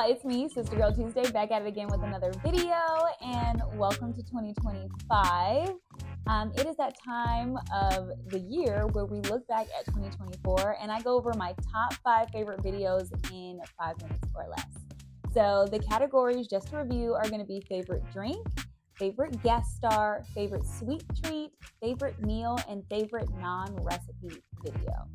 y'all, it's me, Sister Girl Tuesday, back at it again with another video, and welcome to 2025. It is that time of the year where we look back at 2024, and I go over my top 5 favorite videos in 5 minutes or less. So the categories, just to review, are going to be favorite drink, favorite guest star, favorite sweet treat, favorite meal, and favorite non-recipe video.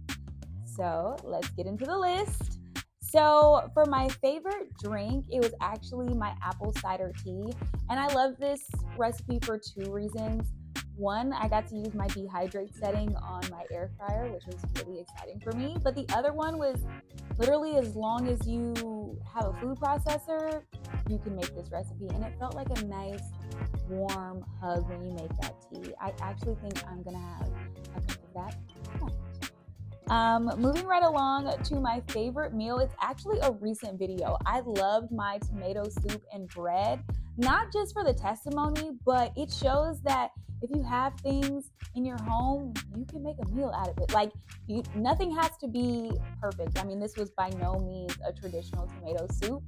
So let's get into the list. So for my favorite drink, it was actually my apple cider tea. And I love this recipe for 2 reasons. One, I got to use my dehydrate setting on my air fryer, which was really exciting for me. But the other one was literally, as long as you have a food processor, you can make this recipe. And it felt like a nice warm hug when you make that tea. I actually think I'm gonna have a cup of that tonight. Moving right along to my favorite meal, it's actually a recent video. I loved my tomato soup and bread, not just for the testimony, but it shows that if you have things in your home, you can make a meal out of it. Like, nothing has to be perfect. I mean, this was by no means a traditional tomato soup.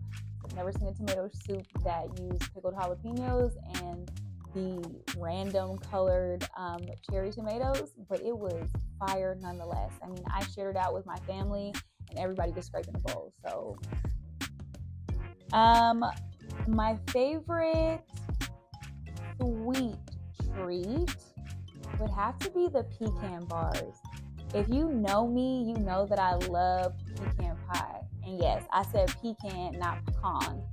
I've never seen a tomato soup that used pickled jalapenos and the random colored cherry tomatoes, but it was fire nonetheless. I mean, I shared it out with my family and everybody was scraping the bowl. So my favorite sweet treat would have to be the pecan bars. If you know me, you know that I love pecan pie. And yes, I said pecan, not pecan.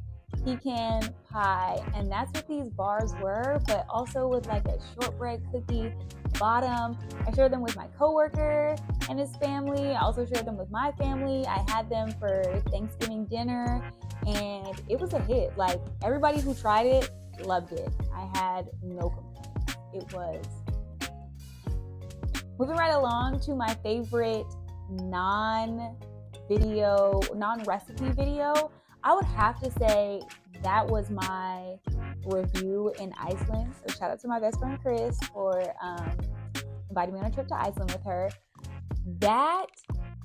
Pecan pie, and that's what these bars were, but also with like a shortbread cookie bottom. I shared them with my coworker and his family. I also shared them with my family. I had them for Thanksgiving dinner, and it was a hit. Like, everybody who tried it loved it. I had no complaints. It was. Moving right along to my favorite non-recipe video, I would have to say that was my review in Iceland. So shout out to my best friend Chris for inviting me on a trip to Iceland with her. That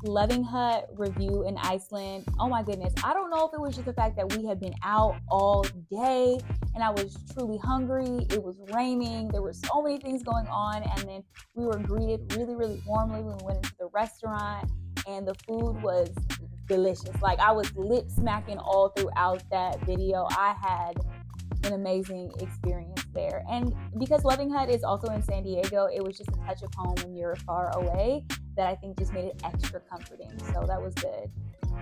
Loving Hut review in Iceland, oh my goodness. I don't know if it was just the fact that we had been out all day and I was truly hungry. It was raining. There were so many things going on. And then we were greeted really, really warmly when we went into the restaurant, and the food was delicious. Like, I was lip smacking all throughout that video. I had an amazing experience there. And because Loving Hut is also in San Diego, it was just a touch of home when you're far away that I think just made it extra comforting. So that was good.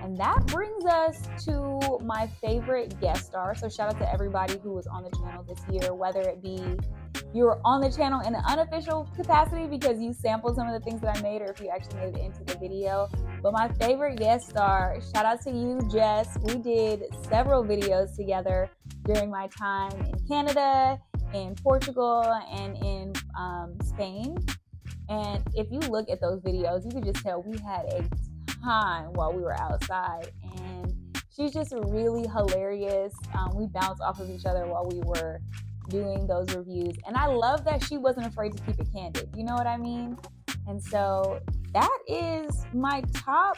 And that brings us to my favorite guest star. So shout out to everybody who was on the channel this year, whether it be you were on the channel in an unofficial capacity because you sampled some of the things that I made, or if you actually made it into the video. But my favorite guest star, shout out to you, Jess. We did several videos together during my time in Canada, in Portugal, and in Spain. And if you look at those videos, you can just tell we had a time while we were outside. And she's just really hilarious. We bounced off of each other while we were doing those reviews, and I love that she wasn't afraid to keep it candid. You know what I mean? And so that is my top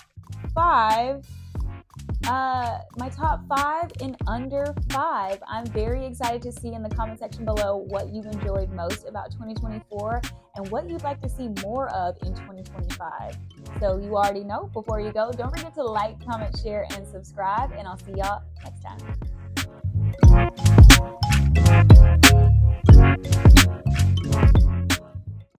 5. My top 5 in under 5. I'm very excited to see in the comment section below what you've enjoyed most about 2024 and what you'd like to see more of in 2025. So you already know. Before you go, don't forget to like, comment, share, and subscribe, and I'll see y'all next time.